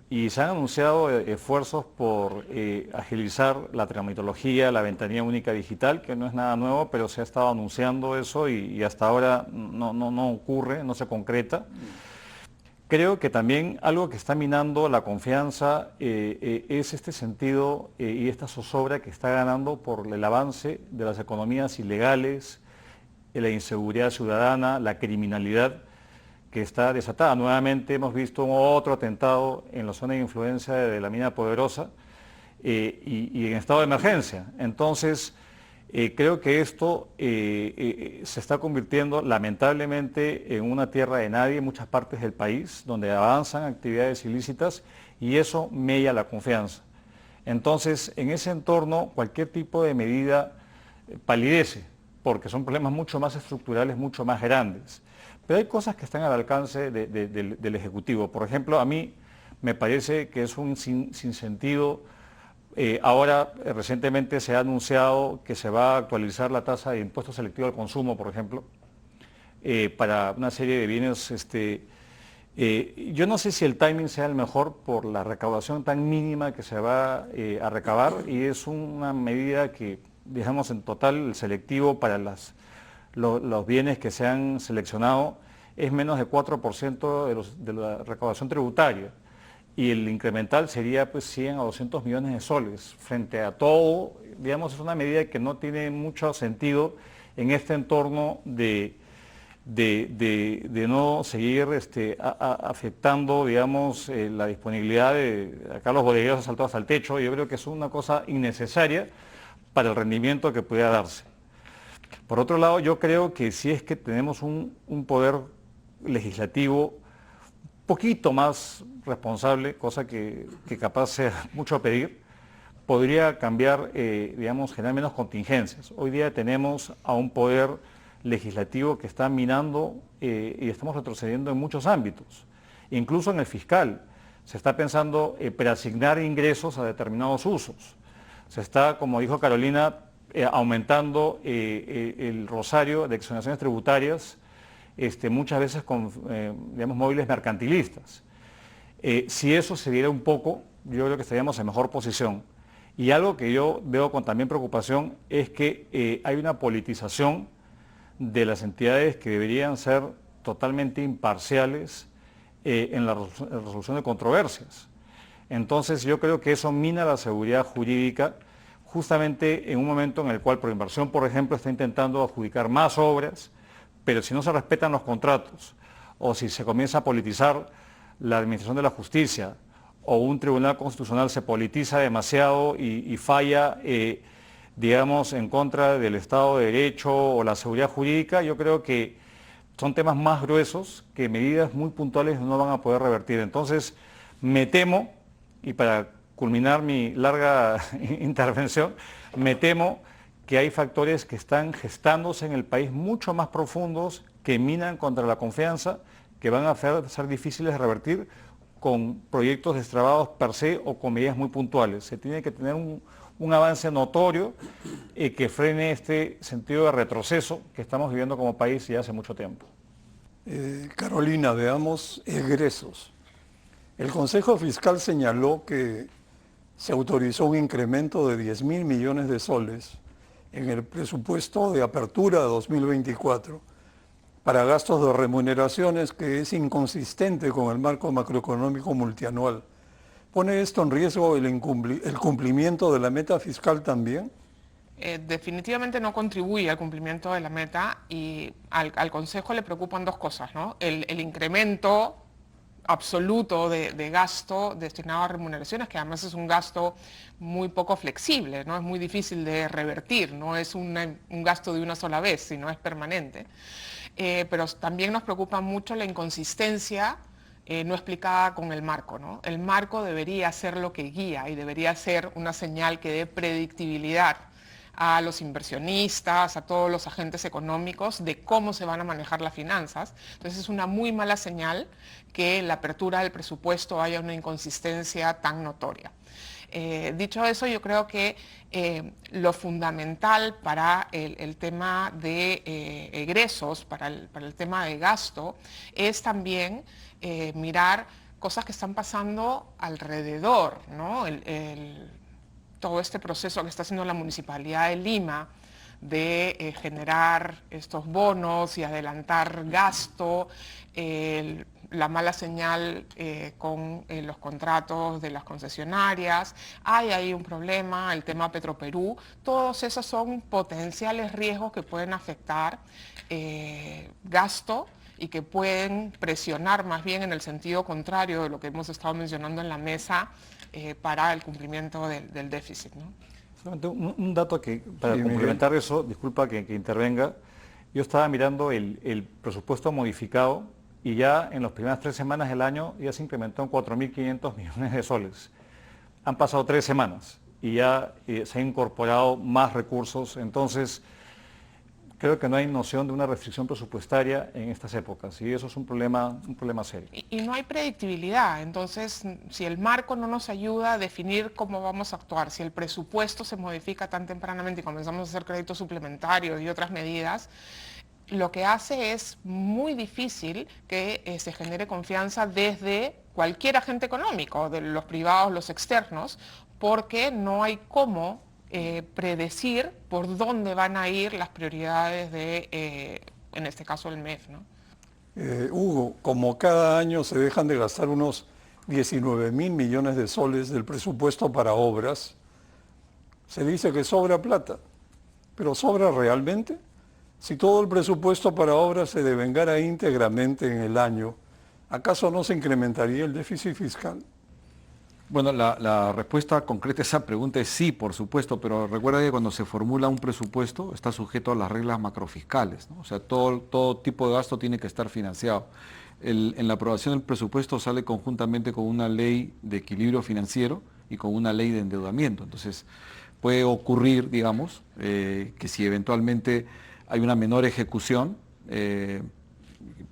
Y se han anunciado esfuerzos por agilizar la tramitología, la ventanilla única digital, que no es nada nuevo, pero se ha estado anunciando eso y hasta ahora no ocurre, no se concreta. Creo que también algo que está minando la confianza es este sentido y esta zozobra que está ganando por el avance de las economías ilegales, la inseguridad ciudadana, la criminalidad que está desatada. Nuevamente hemos visto otro atentado en la zona de influencia de la mina Poderosa y en estado de emergencia. Entonces, creo que esto se está convirtiendo lamentablemente en una tierra de nadie en muchas partes del país, donde avanzan actividades ilícitas y eso mella la confianza. Entonces, en ese entorno, cualquier tipo de medida palidece, porque son problemas mucho más estructurales, mucho más grandes. Pero hay cosas que están al alcance del Ejecutivo. Por ejemplo, a mí me parece que es un sinsentido. Ahora, recientemente se ha anunciado que se va a actualizar la tasa de impuesto selectivo al consumo, por ejemplo, para una serie de bienes. Yo no sé si el timing sea el mejor por la recaudación tan mínima que se va a recabar y es una medida que, digamos, en total el selectivo para los bienes que se han seleccionado es menos de 4% de la recaudación tributaria y el incremental sería pues 100 a 200 millones de soles. Frente a todo, digamos, es una medida que no tiene mucho sentido en este entorno de no seguir afectando, digamos, la disponibilidad de acá los bodegueros han saltado hasta el techo. Yo creo que es una cosa innecesaria para el rendimiento que pudiera darse. Por otro lado, yo creo que si es que tenemos un poder legislativo un poquito más responsable, cosa que capaz sea mucho a pedir, podría cambiar, digamos, generar menos contingencias. Hoy día tenemos a un poder legislativo que está minando y estamos retrocediendo en muchos ámbitos, incluso en el fiscal. Se está pensando preasignar ingresos a determinados usos. Se está, como dijo Carolina, aumentando el rosario de exoneraciones tributarias, muchas veces con, digamos, móviles mercantilistas. Si eso se diera un poco, yo creo que estaríamos en mejor posición. Y algo que yo veo con también preocupación es que hay una politización de las entidades que deberían ser totalmente imparciales en la resolución de controversias. Entonces yo creo que eso mina la seguridad jurídica justamente en un momento en el cual Proinversión, por ejemplo, está intentando adjudicar más obras, pero si no se respetan los contratos o si se comienza a politizar la administración de la justicia o un tribunal constitucional se politiza demasiado y falla, digamos, en contra del Estado de Derecho o la seguridad jurídica, yo creo que son temas más gruesos que medidas muy puntuales no van a poder revertir. Entonces, me temo, y para culminar mi larga intervención, me temo que hay factores que están gestándose en el país mucho más profundos que minan contra la confianza, que van a ser difíciles de revertir con proyectos destrabados per se o con medidas muy puntuales. Se tiene que tener un avance notorio que frene este sentido de retroceso que estamos viviendo como país ya hace mucho tiempo. Carolina, veamos egresos. El Consejo Fiscal señaló que se autorizó un incremento de 10.000 millones de soles en el presupuesto de apertura de 2024 para gastos de remuneraciones, que es inconsistente con el marco macroeconómico multianual. ¿Pone esto en riesgo el cumplimiento de la meta fiscal también? Definitivamente no contribuye al cumplimiento de la meta y al Consejo le preocupan dos cosas, ¿no? El incremento absoluto de gasto destinado a remuneraciones, que además es un gasto muy poco flexible, ¿no? Es muy difícil de revertir, no es un gasto de una sola vez, sino es permanente. Pero también nos preocupa mucho la inconsistencia no explicada con el marco, ¿no? El marco debería ser lo que guía y debería ser una señal que dé predictibilidad a los inversionistas, a todos los agentes económicos de cómo se van a manejar las finanzas. Entonces es una muy mala señal que en la apertura del presupuesto haya una inconsistencia tan notoria. Dicho eso, yo creo que lo fundamental para el tema de egresos, para el tema de gasto, es también mirar cosas que están pasando alrededor, ¿no? Todo este proceso que está haciendo la Municipalidad de Lima de generar estos bonos y adelantar gasto, la mala señal con los contratos de las concesionarias, hay ahí un problema, el tema Petroperú, todos esos son potenciales riesgos que pueden afectar gasto y que pueden presionar más bien en el sentido contrario de lo que hemos estado mencionando en la mesa para el cumplimiento del déficit, ¿no? Solamente un dato que, para complementar eso, disculpa que intervenga, yo estaba mirando el presupuesto modificado y ya en las primeras 3 semanas del año ya se incrementó en 4.500 millones de soles. Han pasado 3 semanas y ya se han incorporado más recursos, entonces creo que no hay noción de una restricción presupuestaria en estas épocas y eso es un problema serio. Y no hay predictibilidad, entonces si el marco no nos ayuda a definir cómo vamos a actuar, si el presupuesto se modifica tan tempranamente y comenzamos a hacer créditos suplementarios y otras medidas, lo que hace es muy difícil que se genere confianza desde cualquier agente económico, de los privados, los externos, porque no hay cómo predecir por dónde van a ir las prioridades de, en este caso, el MEF, ¿no? Hugo, como cada año se dejan de gastar unos 19.000 millones de soles del presupuesto para obras, se dice que sobra plata, pero ¿sobra realmente? Si todo el presupuesto para obras se devengara íntegramente en el año, ¿acaso no se incrementaría el déficit fiscal? Bueno, la respuesta concreta a esa pregunta es sí, por supuesto, pero recuerda que cuando se formula un presupuesto está sujeto a las reglas macrofiscales, ¿no? O sea, todo tipo de gasto tiene que estar financiado. En la aprobación del presupuesto sale conjuntamente con una ley de equilibrio financiero y con una ley de endeudamiento. Entonces, puede ocurrir, digamos, que si eventualmente hay una menor ejecución,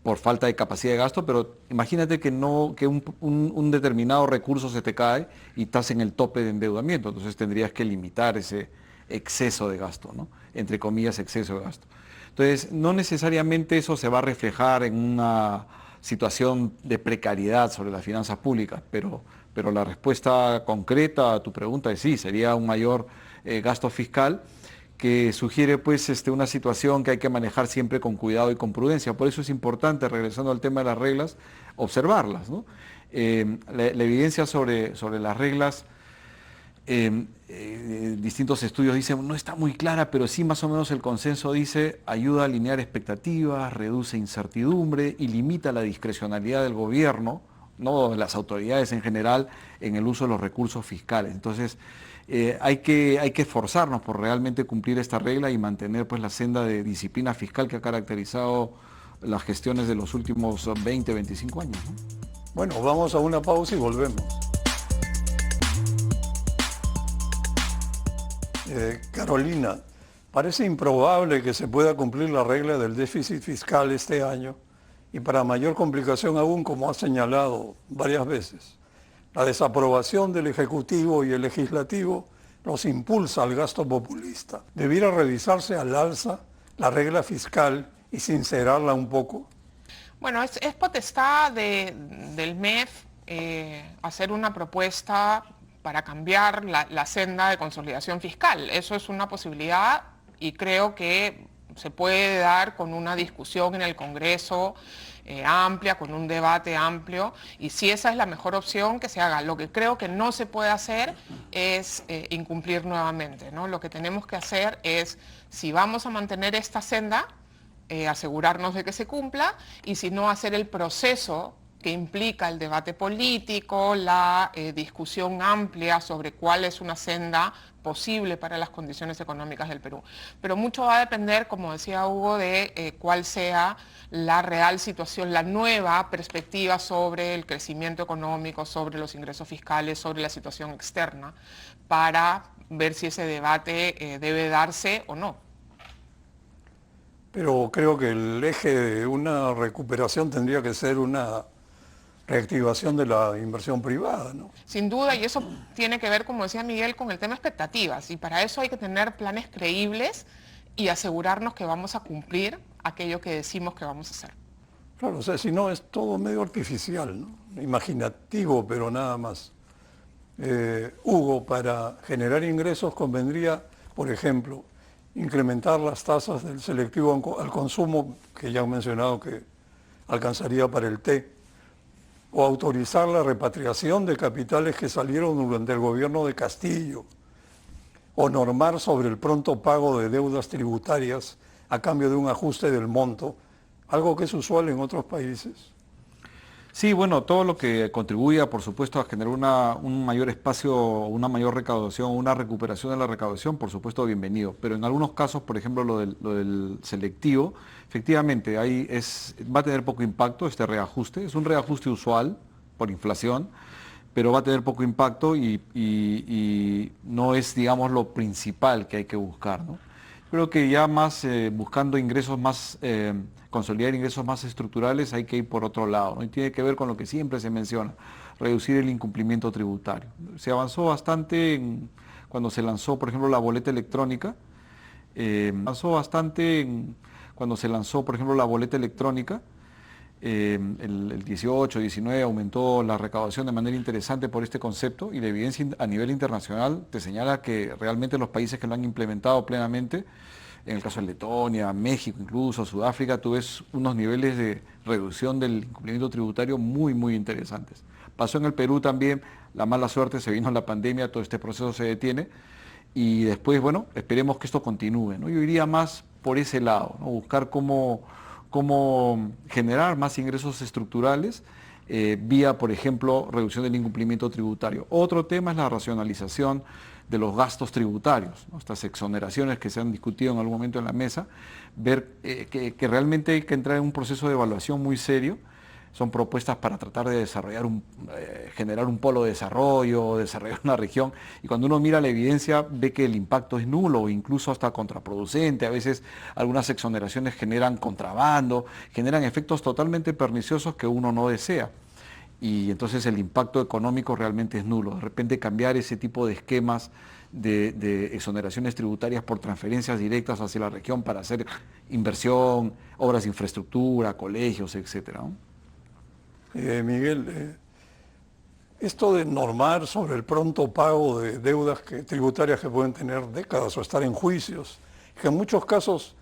por falta de capacidad de gasto, pero imagínate que un determinado recurso se te cae y estás en el tope de endeudamiento, entonces tendrías que limitar ese exceso de gasto, ¿no? Entre comillas, exceso de gasto. Entonces, no necesariamente eso se va a reflejar en una situación de precariedad sobre las finanzas públicas, pero la respuesta concreta a tu pregunta es sí, sería un mayor gasto fiscal, que sugiere pues una situación que hay que manejar siempre con cuidado y con prudencia. Por eso es importante, regresando al tema de las reglas, observarlas, ¿no? La evidencia sobre las reglas, distintos estudios dicen, no está muy clara, pero sí más o menos el consenso dice, ayuda a alinear expectativas, reduce incertidumbre y limita la discrecionalidad del gobierno, no de las autoridades en general, en el uso de los recursos fiscales. Entonces, hay que esforzarnos por realmente cumplir esta regla y mantener pues la senda de disciplina fiscal que ha caracterizado las gestiones de los últimos 20, 25 años, ¿no? Bueno, vamos a una pausa y volvemos. Carolina, parece improbable que se pueda cumplir la regla del déficit fiscal este año y para mayor complicación aún, como has señalado varias veces, la desaprobación del Ejecutivo y el Legislativo los impulsa al gasto populista. ¿Debiera revisarse al alza la regla fiscal y sincerarla un poco? Bueno, es potestad del MEF hacer una propuesta para cambiar la senda de consolidación fiscal. Eso es una posibilidad y creo que se puede dar con una discusión en el Congreso amplia, con un debate amplio, y si esa es la mejor opción, que se haga. Lo que creo que no se puede hacer es incumplir nuevamente, ¿no? Lo que tenemos que hacer es, si vamos a mantener esta senda, asegurarnos de que se cumpla, y si no, hacer el proceso que implica el debate político, la discusión amplia sobre cuál es una senda posible para las condiciones económicas del Perú. Pero mucho va a depender, como decía Hugo, de cuál sea la real situación, la nueva perspectiva sobre el crecimiento económico, sobre los ingresos fiscales, sobre la situación externa, para ver si ese debate debe darse o no. Pero creo que el eje de una recuperación tendría que ser una reactivación de la inversión privada, ¿no? Sin duda, y eso tiene que ver, como decía Miguel, con el tema expectativas, y para eso hay que tener planes creíbles y asegurarnos que vamos a cumplir aquello que decimos que vamos a hacer. Claro, o sea, si no es todo medio artificial, ¿no? Imaginativo, pero nada más. Hugo, para generar ingresos convendría, por ejemplo, incrementar las tasas del selectivo al consumo, que ya han mencionado que alcanzaría para el té, o autorizar la repatriación de capitales que salieron durante el gobierno de Castillo, o normar sobre el pronto pago de deudas tributarias a cambio de un ajuste del monto, algo que es usual en otros países. Sí, bueno, todo lo que contribuya, por supuesto, a generar un mayor espacio, una mayor recaudación, una recuperación de la recaudación, por supuesto, bienvenido. Pero en algunos casos, por ejemplo, lo del selectivo, efectivamente, va a tener poco impacto este reajuste. Es un reajuste usual por inflación, pero va a tener poco impacto y no es, digamos, lo principal que hay que buscar, ¿no? Creo que ya más buscando ingresos más, consolidar ingresos más estructurales, hay que ir por otro lado, ¿no? Y tiene que ver con lo que siempre se menciona, reducir el incumplimiento tributario. Se avanzó bastante cuando se lanzó, por ejemplo, la boleta electrónica. El 18, 19 aumentó la recaudación de manera interesante por este concepto y la evidencia a nivel internacional te señala que realmente los países que lo han implementado plenamente, en el caso de Letonia, México incluso, Sudáfrica, tú ves unos niveles de reducción del incumplimiento tributario muy, muy interesantes. Pasó en el Perú también, la mala suerte, se vino la pandemia, todo este proceso se detiene y después, bueno, esperemos que esto continúe, ¿no? Yo iría más por ese lado, ¿no? Buscar cómo generar más ingresos estructurales vía, por ejemplo, reducción del incumplimiento tributario. Otro tema es la racionalización de los gastos tributarios, ¿no? Estas exoneraciones que se han discutido en algún momento en la mesa, ver que realmente hay que entrar en un proceso de evaluación muy serio. Son propuestas para tratar de desarrollar generar un polo de desarrollo, desarrollar una región, y cuando uno mira la evidencia ve que el impacto es nulo o incluso hasta contraproducente. A veces algunas exoneraciones generan contrabando, generan efectos totalmente perniciosos que uno no desea. Y entonces el impacto económico realmente es nulo. De repente cambiar ese tipo de esquemas de exoneraciones tributarias por transferencias directas hacia la región para hacer inversión, obras de infraestructura, colegios, etcétera, ¿no? Miguel, esto de normar sobre el pronto pago de deudas tributarias que pueden tener décadas o estar en juicios, que en muchos casos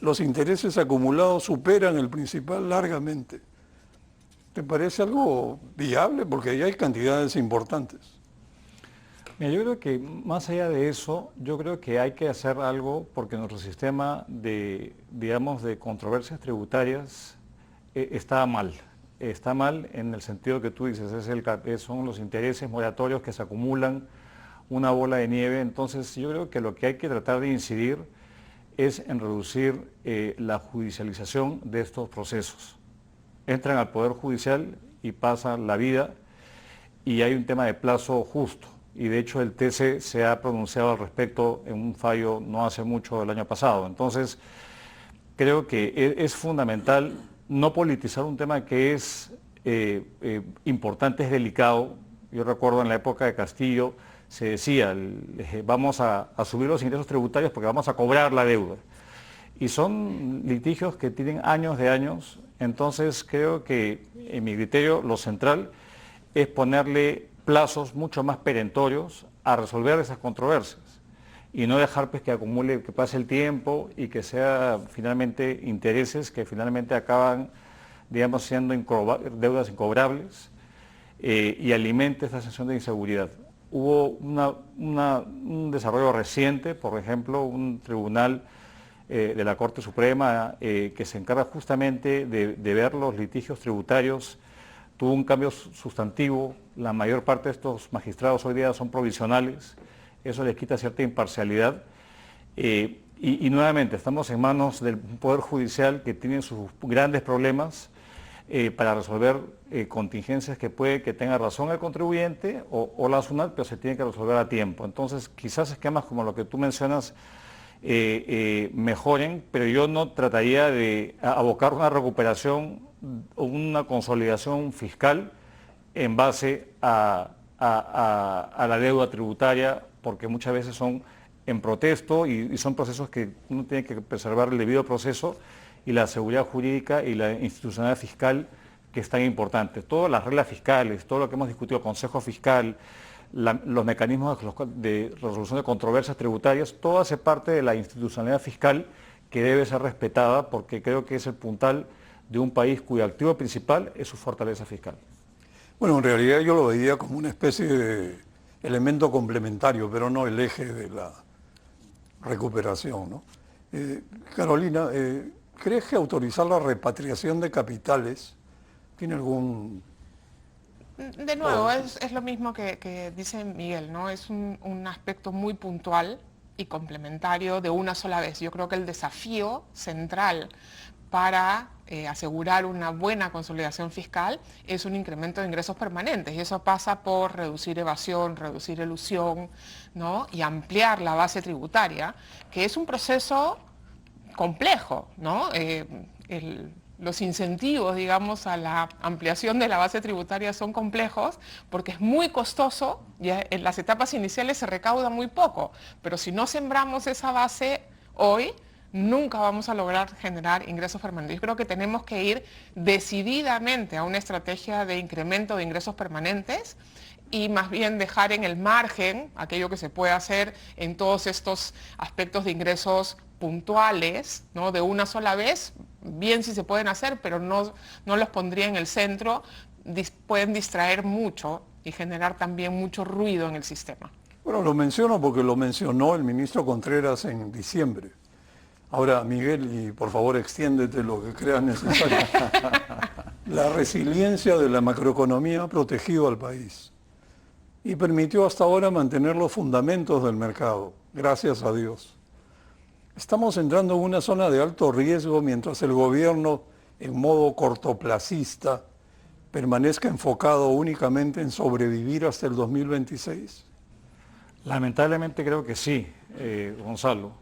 los intereses acumulados superan el principal largamente. ¿Te parece algo viable? Porque ya hay cantidades importantes. Mira, yo creo que más allá de eso, yo creo que hay que hacer algo porque nuestro sistema de, digamos, de controversias tributarias está mal. Está mal en el sentido que tú dices, son los intereses moratorios que se acumulan, una bola de nieve. Entonces yo creo que lo que hay que tratar de incidir es en reducir la judicialización de estos procesos. Entran al Poder Judicial y pasan la vida y hay un tema de plazo justo. Y de hecho el TC se ha pronunciado al respecto en un fallo no hace mucho del año pasado. Entonces creo que es fundamental no politizar un tema que es importante, es delicado. Yo recuerdo en la época de Castillo se decía, vamos a subir los ingresos tributarios porque vamos a cobrar la deuda. Y son litigios que tienen años de años, entonces creo que en mi criterio lo central es ponerle plazos mucho más perentorios a resolver esas controversias y no dejar pues, que acumule, que pase el tiempo y que sea finalmente intereses que finalmente acaban, digamos, siendo deudas incobrables y alimente esta sensación de inseguridad. Hubo un desarrollo reciente, por ejemplo, un tribunal de la Corte Suprema que se encarga justamente de ver los litigios tributarios, tuvo un cambio sustantivo. La mayor parte de estos magistrados hoy día son provisionales, eso les quita cierta imparcialidad. Y nuevamente estamos en manos del Poder Judicial que tiene sus grandes problemas para resolver contingencias que puede que tenga razón el contribuyente o la SUNAT, pero se tiene que resolver a tiempo. Entonces quizás esquemas como lo que tú mencionas mejoren, pero yo no trataría de abocar una recuperación o una consolidación fiscal en base a la deuda tributaria, porque muchas veces son en protesto y son procesos que uno tiene que preservar el debido proceso y la seguridad jurídica y la institucionalidad fiscal, que es tan importante. Todas las reglas fiscales, todo lo que hemos discutido, Consejo Fiscal, los mecanismos de resolución de controversias tributarias, todo hace parte de la institucionalidad fiscal que debe ser respetada, porque creo que es el puntal de un país cuyo activo principal es su fortaleza fiscal. Bueno, en realidad yo lo veía como una especie de elemento complementario, pero no el eje de la recuperación, ¿no? Carolina, ¿crees que autorizar la repatriación de capitales tiene algún... De nuevo, es lo mismo que dice Miguel, ¿no? Es un aspecto muy puntual y complementario de una sola vez. Yo creo que el desafío central para asegurar una buena consolidación fiscal es un incremento de ingresos permanentes, y eso pasa por reducir evasión, reducir elusión, ¿no? Y ampliar la base tributaria, que es un proceso complejo, ¿no? Los incentivos, digamos, a la ampliación de la base tributaria son complejos porque es muy costoso, ya en las etapas iniciales se recauda muy poco, pero si no sembramos esa base hoy, nunca vamos a lograr generar ingresos permanentes. Yo creo que tenemos que ir decididamente a una estrategia de incremento de ingresos permanentes y más bien dejar en el margen aquello que se puede hacer en todos estos aspectos de ingresos puntuales, ¿no? De una sola vez, bien si se pueden hacer, pero no los pondría en el centro, pueden distraer mucho y generar también mucho ruido en el sistema. Bueno, lo menciono porque lo mencionó el ministro Contreras en diciembre. Ahora, Miguel, y por favor extiéndete lo que creas necesario. La resiliencia de la macroeconomía ha protegido al país y permitió hasta ahora mantener los fundamentos del mercado, gracias a Dios. Estamos entrando en una zona de alto riesgo mientras el gobierno, en modo cortoplacista, permanezca enfocado únicamente en sobrevivir hasta el 2026. Lamentablemente creo que sí, Gonzalo,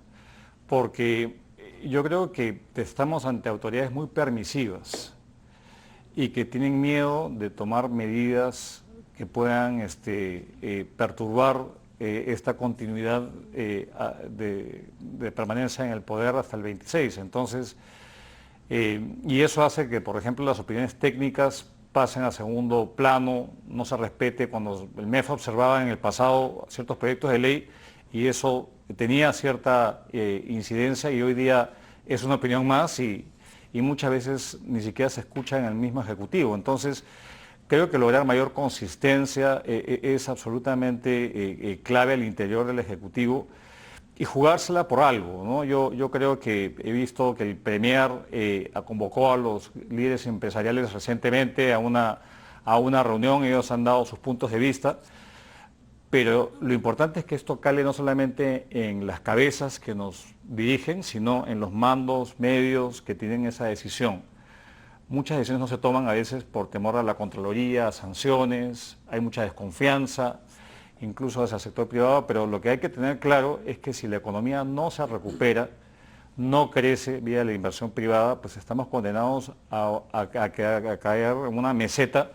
porque yo creo que estamos ante autoridades muy permisivas y que tienen miedo de tomar medidas que puedan perturbar esta continuidad de permanencia en el poder hasta el 26. Entonces, y eso hace que, por ejemplo, las opiniones técnicas pasen a segundo plano, no se respete cuando el MEF observaba en el pasado ciertos proyectos de ley y eso tenía cierta incidencia y hoy día es una opinión más y muchas veces ni siquiera se escucha en el mismo Ejecutivo. Entonces, creo que lograr mayor consistencia es absolutamente clave al interior del Ejecutivo y jugársela por algo, ¿no? Yo creo que he visto que el Premier convocó a los líderes empresariales recientemente a una reunión, ellos han dado sus puntos de vista, pero lo importante es que esto cale no solamente en las cabezas que nos dirigen, sino en los mandos medios que tienen esa decisión. Muchas decisiones no se toman a veces por temor a la Contraloría, a sanciones, hay mucha desconfianza, incluso hacia el sector privado, pero lo que hay que tener claro es que si la economía no se recupera, no crece vía la inversión privada, pues estamos condenados a caer en una meseta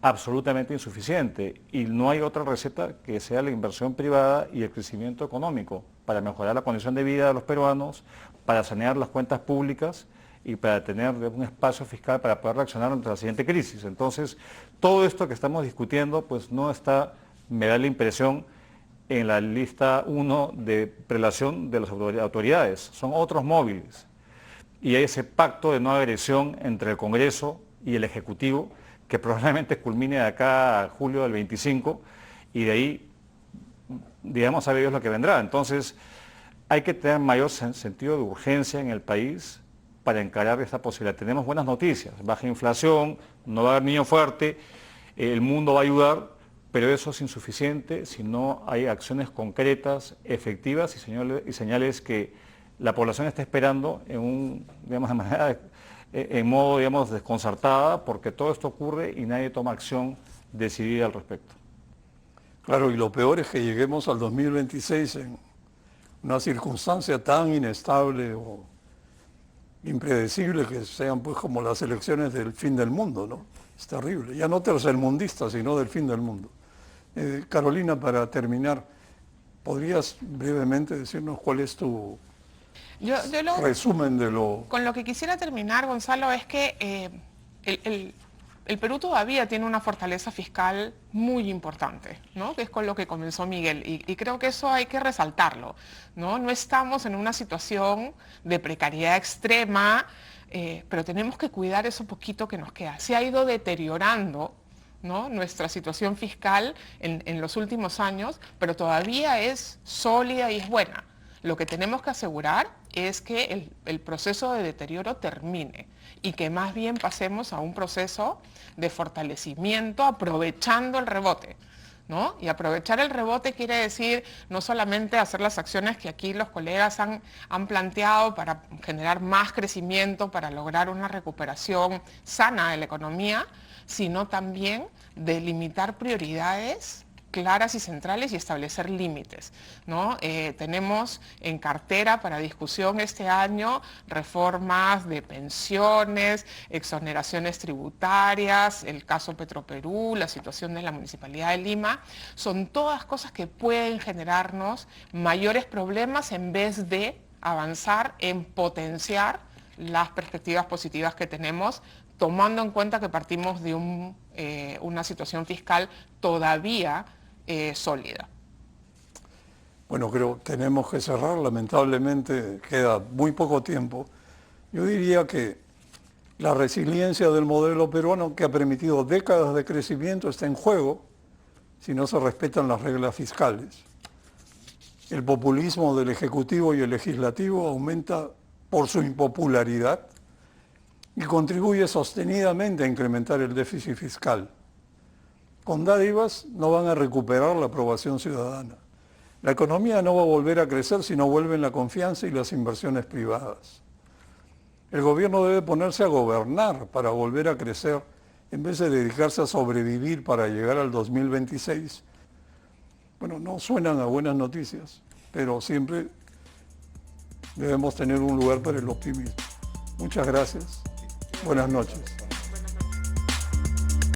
absolutamente insuficiente y no hay otra receta que sea la inversión privada y el crecimiento económico para mejorar la condición de vida de los peruanos, para sanear las cuentas públicas y para tener un espacio fiscal para poder reaccionar ante la siguiente crisis. Entonces, todo esto que estamos discutiendo pues no está, me da la impresión, en la lista 1 de prelación de las autoridades, son otros móviles. Y hay ese pacto de no agresión entre el Congreso y el Ejecutivo que probablemente culmine de acá a julio del 25 y de ahí, digamos, sabe Dios lo que vendrá. Entonces, hay que tener mayor sentido de urgencia en el país para encarar esta posibilidad. Tenemos buenas noticias, baja inflación, no va a haber niño fuerte, el mundo va a ayudar, pero eso es insuficiente si no hay acciones concretas, efectivas y señales que la población está esperando en modo, digamos, desconcertada, porque todo esto ocurre y nadie toma acción decidida al respecto. Claro, y lo peor es que lleguemos al 2026 en una circunstancia tan inestable o impredecible que sean pues como las elecciones del fin del mundo, ¿no? Es terrible, ya no tercermundista, sino del fin del mundo. Carolina, para terminar, ¿podrías brevemente decirnos cuál es tu resumen de lo... Con lo que quisiera terminar, Gonzalo, es que el Perú todavía tiene una fortaleza fiscal muy importante, ¿no? Que es con lo que comenzó Miguel, y creo que eso hay que resaltarlo, ¿no? No estamos en una situación de precariedad extrema, pero tenemos que cuidar eso poquito que nos queda. Se ha ido deteriorando, ¿no?, nuestra situación fiscal en los últimos años, pero todavía es sólida y es buena. Lo que tenemos que asegurar es que el proceso de deterioro termine y que más bien pasemos a un proceso de fortalecimiento aprovechando el rebote, ¿no? Y aprovechar el rebote quiere decir no solamente hacer las acciones que aquí los colegas han planteado para generar más crecimiento, para lograr una recuperación sana de la economía, sino también delimitar prioridades claras y centrales y establecer límites, ¿no? Tenemos en cartera para discusión este año reformas de pensiones, exoneraciones tributarias, el caso Petroperú, la situación de la Municipalidad de Lima. Son todas cosas que pueden generarnos mayores problemas en vez de avanzar en potenciar las perspectivas positivas que tenemos, tomando en cuenta que partimos de una situación fiscal todavía sólida. Bueno, creo que tenemos que cerrar, lamentablemente queda muy poco tiempo. Yo diría que la resiliencia del modelo peruano, que ha permitido décadas de crecimiento, está en juego si no se respetan las reglas fiscales. El populismo del Ejecutivo y el Legislativo aumenta por su impopularidad y contribuye sostenidamente a incrementar el déficit fiscal. Con dádivas no van a recuperar la aprobación ciudadana. La economía no va a volver a crecer si no vuelven la confianza y las inversiones privadas. El gobierno debe ponerse a gobernar para volver a crecer en vez de dedicarse a sobrevivir para llegar al 2026. Bueno, no suenan a buenas noticias, pero siempre debemos tener un lugar para el optimismo. Muchas gracias. Buenas noches.